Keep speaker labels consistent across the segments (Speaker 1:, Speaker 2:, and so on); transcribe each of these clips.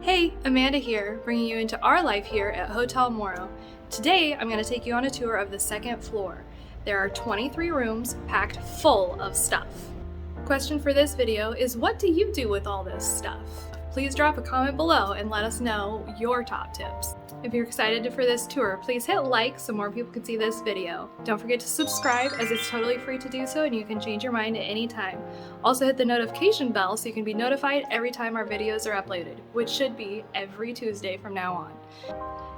Speaker 1: Hey, Amanda here, bringing you into our life here at Hotel Moro. Today, I'm going to take you on a tour of the second floor. There are 23 rooms packed full of stuff. Question for this video is, what do you do with all this stuff? Please drop a comment below and let us know your top tips. If you're excited for this tour, please hit like so more people can see this video. Don't forget to subscribe, as it's totally free to do so and you can change your mind at any time. Also hit the notification bell so you can be notified every time our videos are uploaded, which should be every Tuesday from now on.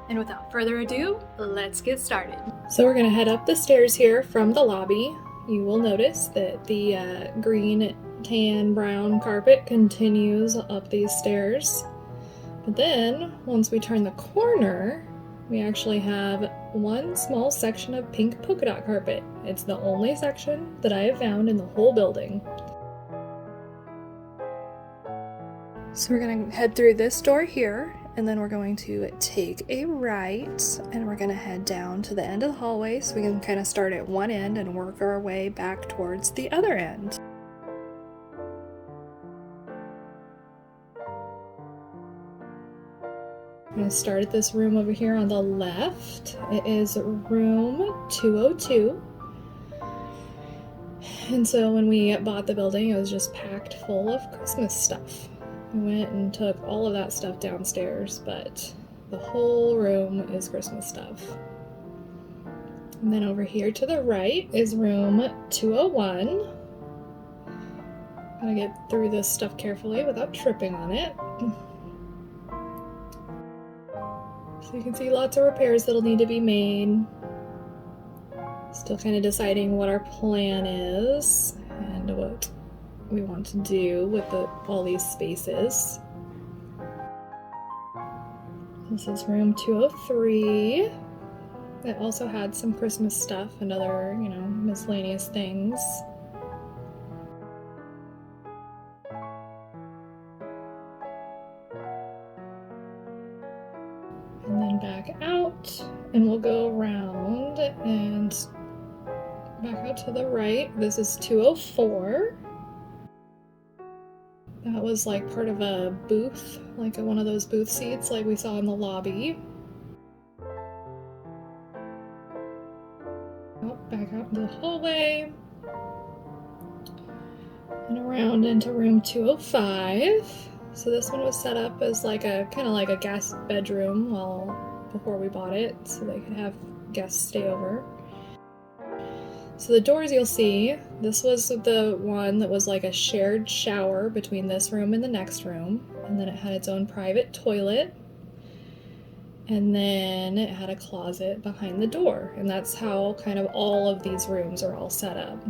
Speaker 1: And without further ado, let's get started. So we're gonna head up the stairs here from the lobby. You will notice that the green, tan, brown carpet continues up these stairs. But then, once we turn the corner, we actually have one small section of pink polka dot carpet. It's the only section that I have found in the whole building. So we're gonna head through this door here, and then we're going to take a right, and we're gonna head down to the end of the hallway so we can kind of start at one end and work our way back towards the other end. I'm going to start at this room over here on the left. It is room 202. And so when we bought the building, it was just packed full of Christmas stuff. We went and took all of that stuff downstairs, but the whole room is Christmas stuff. And then over here to the right is room 201. I'm going to get through this stuff carefully without tripping on it. So you can see lots of repairs that'll need to be made. Still kind of deciding what our plan is and what we want to do with all these spaces. This is room 203. It also had some Christmas stuff and other, miscellaneous things. And then back out, and we'll go around and back out to the right. This is 204. That was like part of a booth, like one of those booth seats like we saw in the lobby. Oh, back out into the hallway. And around into room 205. So this one was set up as like a kind of like a guest bedroom before we bought it, so they could have guests stay over. So the doors you'll see, this was the one that was like a shared shower between this room and the next room, and then it had its own private toilet, and then it had a closet behind the door, and that's how kind of all of these rooms are all set up.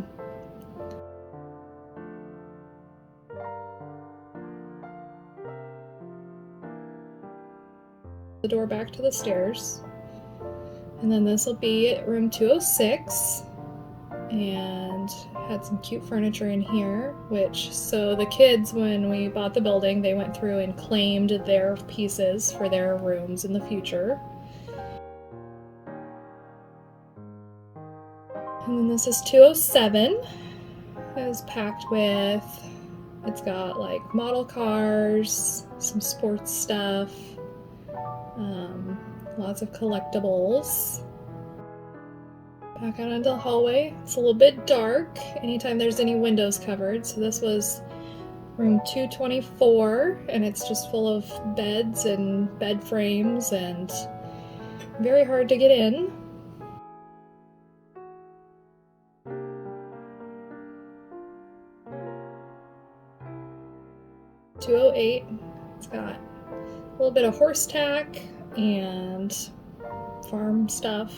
Speaker 1: The door back to the stairs, and then this will be room 206, and had some cute furniture in here, so the kids, when we bought the building, they went through and claimed their pieces for their rooms in the future. And then this is 207. It is packed with, it's got like model cars, some sports stuff, lots of collectibles. Back out into the hallway. It's a little bit dark anytime there's any windows covered. So this was room 224, and it's just full of beds and bed frames and very hard to get in. (208). It's got a little bit of horse tack and farm stuff.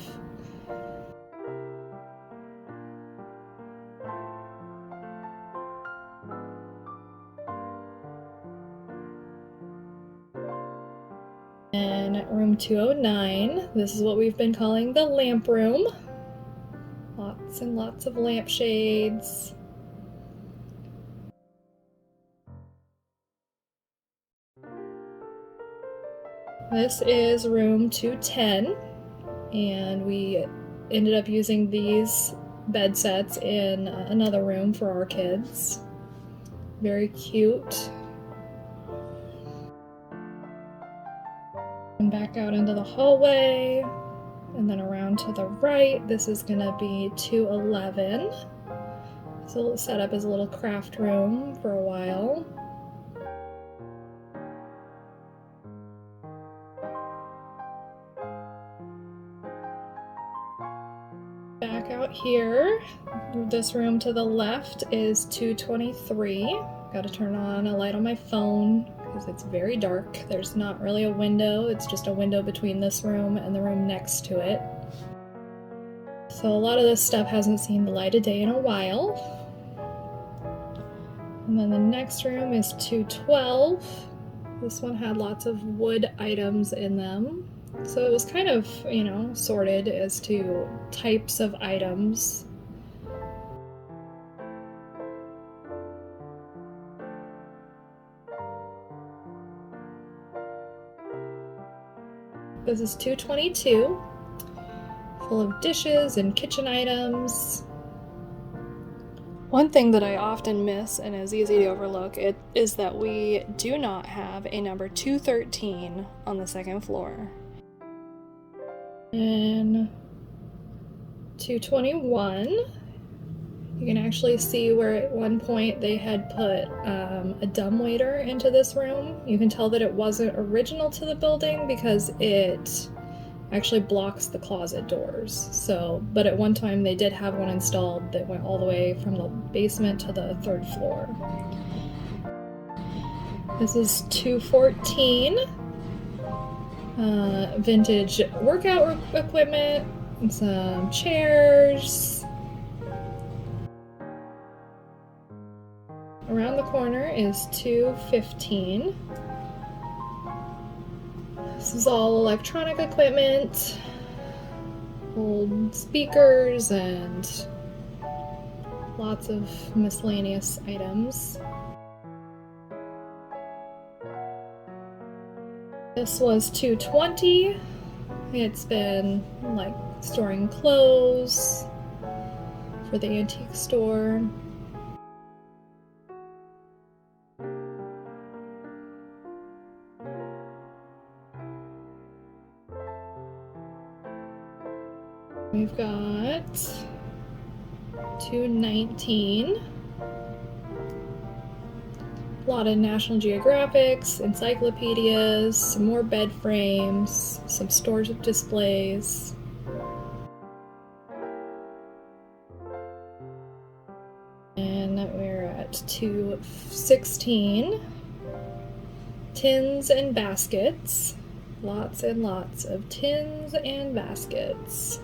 Speaker 1: And room 209, this is what we've been calling the lamp room. Lots and lots of lampshades. This is room 210, and we ended up using these bed sets in another room for our kids. Very cute. And back out into the hallway, and then around to the right. This is gonna be 211. So it's set up as a little craft room for a while. Back out here, this room to the left is 223. Got to turn on a light on my phone because it's very dark. There's not really a window, it's just a window between this room and the room next to it. So a lot of this stuff hasn't seen the light of day in a while. And then the next room is 212. This one had lots of wood items in them. So it was kind of, sorted as to types of items. This is 222, full of dishes and kitchen items. One thing that I often miss and is easy to overlook is that we do not have a number 213 on the second floor. And 221, you can actually see where at one point they had put a dumbwaiter into this room. You can tell that it wasn't original to the building because it actually blocks the closet doors. But at one time they did have one installed that went all the way from the basement to the third floor. This is 214. Vintage workout equipment, and some chairs. Around the corner is 215. This is all electronic equipment, old speakers, and lots of miscellaneous items. This was 220. It's been like storing clothes for the antique store. We've got 219. A lot of National Geographics, encyclopedias, some more bed frames, some storage displays. And we're at 216. Tins and baskets. Lots and lots of tins and baskets.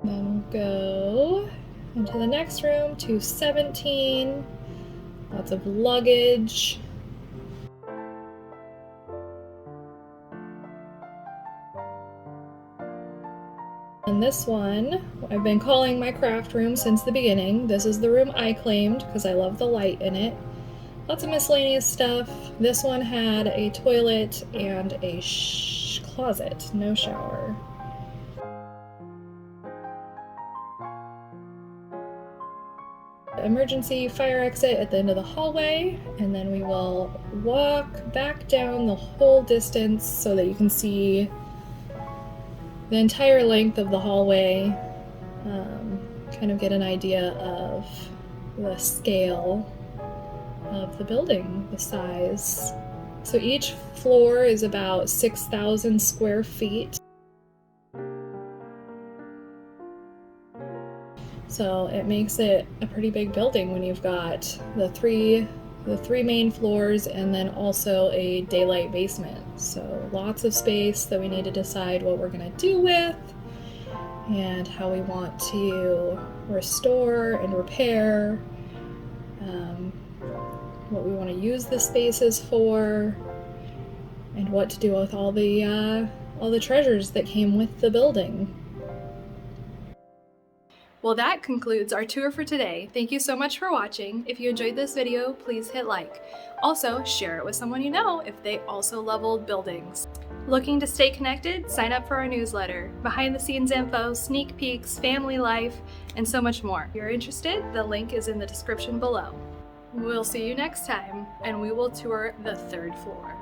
Speaker 1: Then we'll go into the next room, 217. Lots of luggage. And this one, I've been calling my craft room since the beginning. This is the room I claimed because I love the light in it. Lots of miscellaneous stuff. This one had a toilet and a closet, no shower. Emergency fire exit at the end of the hallway, and then we will walk back down the whole distance so that you can see the entire length of the hallway, kind of get an idea of the scale of the building, the size. So each floor is about 6,000 square feet. So it makes it a pretty big building when you've got the three main floors and then also a daylight basement. So lots of space that we need to decide what we're going to do with and how we want to restore and repair, what we want to use the spaces for, and what to do with all the treasures that came with the building. Well, that concludes our tour for today. Thank you so much for watching. If you enjoyed this video, please hit like. Also, share it with someone you know if they also love old buildings. Looking to stay connected? Sign up for our newsletter. Behind the scenes info, sneak peeks, family life, and so much more. If you're interested, the link is in the description below. We'll see you next time, and we will tour the third floor.